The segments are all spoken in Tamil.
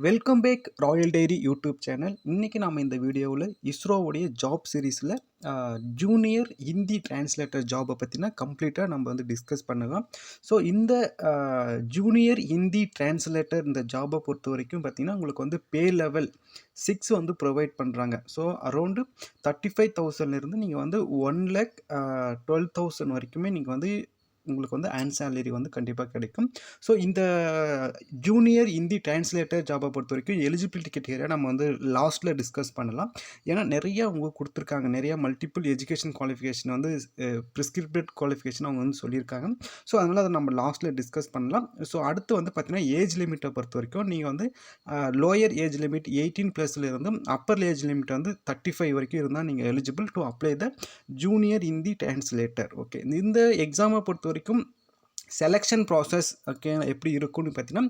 Welcome back royal diary YouTube channel. இன்றைக்கி நம்ம இந்த வீடியோவில் இஸ்ரோவுடைய ஜாப் சீரீஸில் ஜூனியர் ஹிந்தி டிரான்ஸ்லேட்டர் ஜாபை பற்றினா கம்ப்ளீட்டாக நம்ம வந்து டிஸ்கஸ் பண்ணலாம். ஸோ இந்த ஜூனியர் ஹிந்தி டிரான்ஸ்லேட்டர் இந்த ஜாபை பொறுத்த வரைக்கும் பார்த்திங்கன்னா உங்களுக்கு வந்து பே லெவல் 6 வந்து ப்ரொவைட் பண்ணுறாங்க. ஸோ அரௌண்டு 35,000லேருந்து நீங்கள் வந்து 1,12,000 வரைக்குமே நீங்கள் வந்து உங்களுக்கு வந்து ஆன் சேலரி வந்து கண்டிப்பாக கிடைக்கும். ஸோ இந்த ஜூனியர் ஹிந்தி டிரான்ஸ்லேட்டர் ஜாபை பொறுத்த வரைக்கும் எலிஜிபிலிட்டி கிரைட்டீரியா நம்ம வந்து லாஸ்ட்டில் டிஸ்கஸ் பண்ணலாம். ஏன்னா நிறையா அவங்க கொடுத்துருக்காங்க, நிறையா மல்டிபிள் எஜுகேஷன் குவாலிஃபிகேஷன் வந்து ப்ரிஸ்கிரிப்டட் குவாலிஃபிகேஷன் அவங்க வந்து சொல்லியிருக்காங்க. ஸோ அதனால் அதை நம்ம லாஸ்ட்டில் டிஸ்கஸ் பண்ணலாம். ஸோ அடுத்து வந்து பார்த்திங்கன்னா ஏஜ் லிமிட்டை பொறுத்த வரைக்கும் நீங்கள் வந்து லோயர் ஏஜ் லிமிட் 18+ இருந்து அப்பர் ஏஜ் லிமிட் வந்து 35 வரைக்கும் இருந்தால் நீங்கள் eligible to apply the junior Hindi translator. Okay, இந்த எக்ஸாமை பொறுத்த வரைக்கும் செலெக்ஷன் ப்ராசஸ் ஓகே எப்படி இருக்கும்னு பார்த்தீங்கன்னா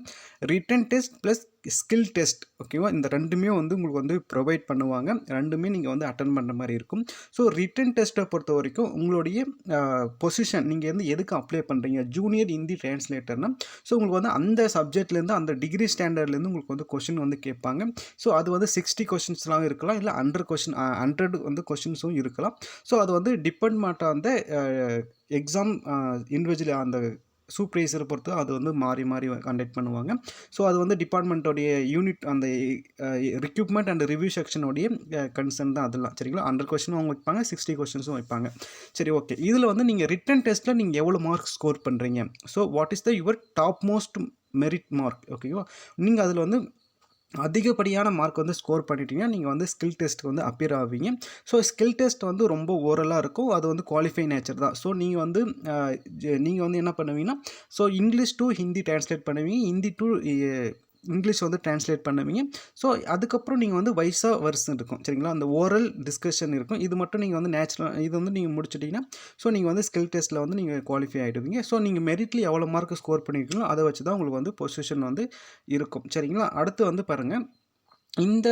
written test plus skill test ஓகேவா, இந்த ரெண்டுமே வந்து உங்களுக்கு வந்து ப்ரொவைட் பண்ணுவாங்க. ரெண்டுமே நீங்கள் வந்து அட்டன் பண்ணுற மாதிரி இருக்கும். ஸோ ரிட்டன் டெஸ்ட்டை பொறுத்த வரைக்கும் உங்களுடைய பொசிஷன் நீங்கள் வந்து எதுக்கு அப்ளை பண்ணுறீங்க ஜூனியர் ஹிந்தி டிரான்ஸ்லேட்டர்னா, ஸோ உங்களுக்கு வந்து அந்த சப்ஜெக்ட்லேருந்து அந்த டிகிரி ஸ்டாண்டர்ட்லேருந்து உங்களுக்கு வந்து கொஷின் வந்து கேட்பாங்க. ஸோ அது வந்து 60 கொஷின்ஸ்லாம் இருக்கலாம், இல்லை 100 வந்து கொஷின்ஸும் இருக்கலாம். ஸோ அது வந்து டிபெண்ட் மாட்ட அந்த எக்ஸாம் இண்டிவிஜுவல் அந்த சூப்பர்வைசரை பொறுத்து அது வந்து மாறி மாறி கண்டக்ட் பண்ணுவாங்க. ஸோ அது வந்து டிபார்ட்மெண்ட்டோடைய யூனிட் அந்த ரெக்யூப்மெண்ட் அண்ட் ரிவ்யூ செக்ஷனுடைய கன்சர்ன் தான் அதெல்லாம். சரிங்களா, 100 கொஸ்டினும் அவங்க வைப்பாங்க, 60 கொஸ்டின்ஸும் வைப்பாங்க. சரி, ஓகே. இதில் வந்து நீங்கள் ரிட்டன் டெஸ்ட்டில் நீங்கள் எவ்வளோ மார்க் ஸ்கோர் பண்ணுறீங்க, so what is the your top most merit mark ஓகேவா, நீங்கள் அதில் வந்து அதிகப்படியான மார்க் வந்து ஸ்கோர் பண்ணிட்டீங்கன்னா நீங்கள் வந்து ஸ்கில் டெஸ்ட்டுக்கு வந்து அப்பியர் ஆவீங்க. ஸோ ஸ்கில் டெஸ்ட் வந்து ரொம்ப ஓரலாக இருக்கும், அது வந்து குவாலிஃபை நேச்சர் தான். ஸோ நீங்கள் வந்து என்ன பண்ணுவீங்கன்னா, so English to Hindi translate பண்ணுவீங்க, ஹிந்தி டு இங்கிலீஷ் வந்து டிரான்ஸ்லேட் பண்ணுவீங்க. ஸோ அதுக்கப்புறம் நீங்கள் வந்து வைஸா வர்சன் இருக்கும். சரிங்களா, அந்த ஓரல் டிஸ்கஷன் இருக்கும். இது மட்டும் நீங்கள் வந்து இது வந்து நீங்கள் முடிச்சிட்டிங்கன்னா ஸோ நீங்கள் வந்து ஸ்கில் டெஸ்ட்டில் வந்து நீங்கள் குவாலிஃபை ஆகிடுவீங்க. ஸோ நீங்கள் மெரிட்லி எவ்வளோ மார்க் ஸ்கோர் பண்ணியிருக்கீங்களோ அதை வச்சு தான் உங்களுக்கு வந்து பொசிஷன் வந்து இருக்கும். சரிங்களா, அடுத்து வந்து பாருங்கள், இந்த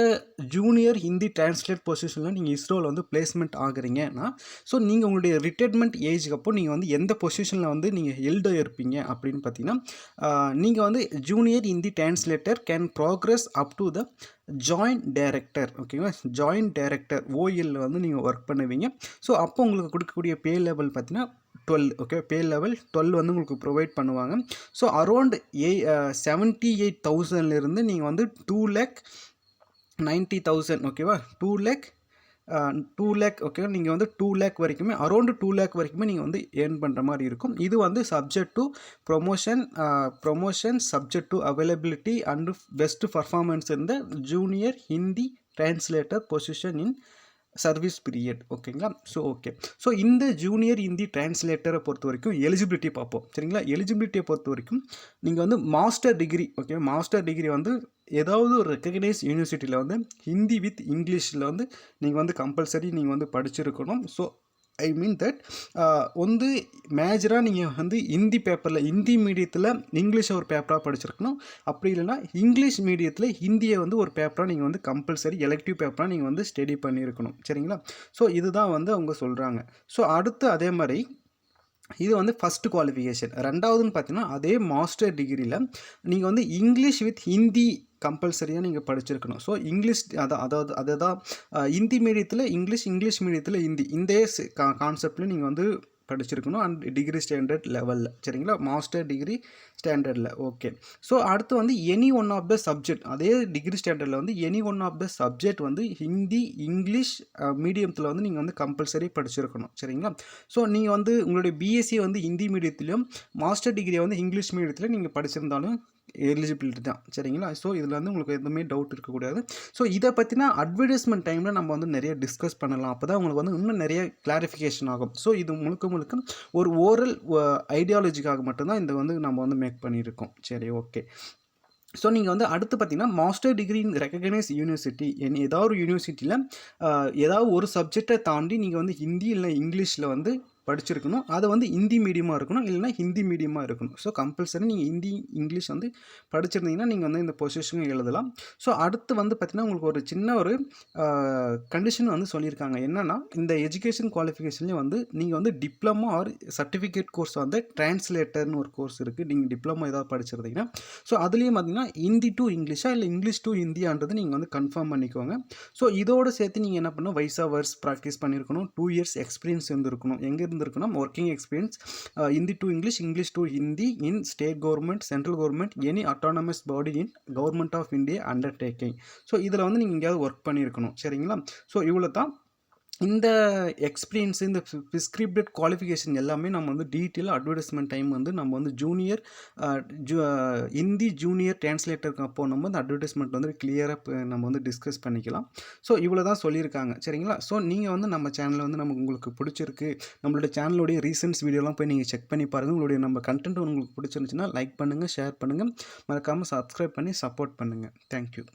ஜூனியர் ஹிந்தி டிரான்ஸ்லேட் பொசிஷனில் நீங்கள் இஸ்ரோவில் வந்து பிளேஸ்மெண்ட் ஆகுறீங்கன்னா, ஸோ நீங்கள் உங்களுடைய ரிட்டைர்மெண்ட் ஏஜுக்கு அப்போ நீங்கள் வந்து எந்த பொசிஷனில் வந்து நீங்கள் ஹெல்டாக இருப்பீங்க அப்படின்னு பார்த்தீங்கன்னா, நீங்கள் வந்து junior Hindi translator can progress up to the joint director ஓகேவா, ஜாயிண்ட் டைரக்டர் ஓஎல்ல வந்து நீங்கள் ஒர்க் பண்ணுவீங்க. ஸோ அப்போ உங்களுக்கு கொடுக்கக்கூடிய பே லெவல் பார்த்தீங்கன்னா 12 ஓகே, பே லெவல் 12 வந்து உங்களுக்கு ப்ரொவைட் பண்ணுவாங்க. ஸோ அரௌண்ட் 78,000லேருந்து நீங்கள் வந்து 2,90,000 ஓகேவா, 2 லேக் ஓகே, நீங்கள் வந்து 2 லேக் வரைக்குமே அரௌண்டு 2 லேக் வரைக்குமே நீங்கள் வந்து ஏர்ன் பண்ணுற மாதிரி இருக்கும். இது வந்து subject to promotion subject to availability and best performance in the junior Hindi translator position in service period ஓகேங்களா. ஸோ ஓகே, ஸோ இந்த ஜூனியர் ஹிந்தி டிரான்ஸ்லேட்டரை பொறுத்த வரைக்கும் எலிஜிபிலிட்டி பார்ப்போம். சரிங்களா, எலிஜிபிலிட்டியை பொறுத்த வரைக்கும் நீங்கள் வந்து master degree okay, master degree வந்து ஏதாவது ஒரு ரெக்கக்னைஸ் யூனிவர்சிட்டியில் வந்து ஹிந்தி வித் இங்கிலீஷில் வந்து நீங்கள் வந்து கம்பல்சரி நீங்கள் வந்து படிச்சிருக்கணும். ஸோ ஐ மீன் தட் வந்து மேஜராக நீங்கள் வந்து ஹிந்தி பேப்பரில் ஹிந்தி மீடியத்தில் இங்கிலீஷை ஒரு பேப்பராக படிச்சிருக்கணும். அப்படி இல்லைனா இங்கிலீஷ் மீடியத்தில் ஹிந்தியை வந்து ஒரு பேப்பராக நீங்கள் வந்து கம்பல்சரி எலெக்டிவ் பேப்பராக நீங்கள் வந்து ஸ்டடி பண்ணியிருக்கணும். சரிங்களா, ஸோ இதுதான் வந்து அவங்க சொல்கிறாங்க. ஸோ அடுத்து அதே மாதிரி இது வந்து ஃபஸ்ட்டு குவாலிஃபிகேஷன். ரெண்டாவதுன்னு பார்த்தீங்கன்னா அதே மாஸ்டர் டிகிரியில் நீங்கள் வந்து இங்கிலீஷ் வித் ஹிந்தி கம்பல்சரியாக நீங்கள் படிச்சிருக்கணும். ஸோ இங்கிலீஷ் அதுதான் ஹிந்தி மீடியத்தில் இங்கிலீஷ் மீடியத்தில் ஹிந்தி இந்த கான்செப்டில் நீங்கள் வந்து படிச்சிருக்கணும் அண்ட் டிகிரி ஸ்டாண்டர்ட் லெவலில். சரிங்களா, மாஸ்டர் டிகிரி ஸ்டாண்டர்டில். ஓகே, ஸோ அடுத்து வந்து any one of the subject அதே டிகிரி ஸ்டாண்டர்டில் வந்து any one of the subject வந்து ஹிந்தி இங்கிலீஷ் மீடியத்தில் வந்து நீங்கள் வந்து கம்பல்சரி படிச்சிருக்கணும். சரிங்களா, ஸோ நீங்கள் வந்து உங்களுடைய பிஎஸ்சி வந்து ஹிந்தி மீடியத்திலையும் மாஸ்டர் டிகிரியை வந்து இங்கிலீஷ் மீடியத்தில் நீங்கள் படிச்சிருந்தாலும் எலிஜிபிலிட்டி தான். சரிங்களா, ஸோ இதில் வந்து உங்களுக்கு எதுவுமே டவுட் இருக்கக்கூடாது. ஸோ இதை பற்றினா அட்வர்டைஸ்மெண்ட் டைமில் நம்ம வந்து நிறைய டிஸ்கஸ் பண்ணலாம். அப்போ தான் உங்களுக்கு வந்து இன்னும் நிறைய கிளாரிஃபிகேஷன் ஆகும். ஸோ இது முழுக்க ஒரு ஓரல் ஐடியாலஜிக்காக மட்டும்தான் இந்த வந்து நம்ம வந்து மேக் பண்ணியிருக்கோம். சரி, ஓகே. ஸோ நீங்கள் வந்து அடுத்து பார்த்தீங்கன்னா master degree in recognise university ஏதாவது ஒரு யூனிவர்சிட்டியில் ஏதாவது ஒரு சப்ஜெக்டை தாண்டி நீங்கள் வந்து ஹிந்தி இல்லை இங்கிலீஷில் வந்து படிச்சிருக்கணும். அது வந்து ஹிந்தி மீடியமாக இருக்கணும், இல்லைனா ஹிந்தி மீடியமாக இருக்கணும். ஸோ கம்பல்சரி நீங்கள் ஹிந்தி, இங்கிலீஷ் வந்து படிச்சிருந்தீங்கன்னா நீங்கள் வந்து இந்த பொசிஷனும் எழுதலாம். ஸோ அடுத்து வந்து பார்த்தீங்கன்னா, உங்களுக்கு ஒரு சின்ன ஒரு கண்டிஷன் வந்து சொல்லியிருக்காங்க. என்னன்னா, இந்த எஜுகேஷன் குவாலிஃபிகேஷன்லேயே வந்து நீங்கள் வந்து டிப்ளமோ ஆர் சர்டிஃபிகேட் கோர்ஸ் வந்து டிரான்ஸ்லேட்டர்னு ஒரு கோர்ஸ் இருக்குது. நீங்கள் டிப்ளமோ ஏதாவது படிச்சிருந்தீங்கன்னா, ஸோ அதுலேயும் பார்த்தீங்கன்னா ஹிந்தி டு இங்கிலீஷா இல்லை இங்கிலீஷ் டு ஹிந்தியான்றது நீங்கள் வந்து கன்ஃபார்ம் பண்ணிக்கோங்க. ஸோ இதோடு சேர்த்து நீங்கள் என்ன பண்ணணும், வைஸா வேர்ஸ் ப்ராக்டிஸ் பண்ணியிருக்கணும். 2 இயர்ஸ் எக்ஸ்பீரியன்ஸ் இருந்திருக்கணும். எங்கே இருந்திருக்குன்னா, working experience Hindi to English, English to Hindi in state government, central government, any autonomous body in government of India undertaking. So இதில் வந்து நீங்கள் எங்கேயாவது ஒர்க் பண்ணியிருக்கணும். சரிங்களா? ஸோ இவ்வளோ தான். இந்த எக்ஸ்பீரியன்ஸ், இந்த ப்ரிஸ்கிரிப்டட் குவாலிஃபிகேஷன் எல்லாமே நம்ம வந்து டீட்டெயிலாக அட்வர்டைஸ்மெண்ட் டைம் வந்து நம்ம வந்து ஜூனியர் ஹிந்தி ஜூனியர் டிரான்ஸ்லேட்டருக்கு அப்போ நம்ம வந்து அட்வர்டைஸ்மெண்ட் வந்து கிளியராக நம்ம வந்து டிஸ்கஸ் பண்ணிக்கலாம். ஸோ இவ்வளோ தான் சொல்லியிருக்காங்க. சரிங்களா? ஸோ நீங்கள் வந்து நம்ம சேனலில் வந்து உங்களுக்கு பிடிச்சிருக்கு, நம்மளுடைய சேனலுடைய ரீசன்ஸ் வீடியோலாம் போய் நீங்கள் செக் பண்ணி பாருங்கள். உங்களுடைய நம்ம கண்டென்ட் உங்களுக்கு பிடிச்சிருந்துச்சுன்னா லைக் பண்ணுங்கள், ஷேர் பண்ணுங்கள், மறக்காமல் சப்ஸ்கிரைப் பண்ணி சப்போர்ட் பண்ணுங்கள். தேங்க்யூ.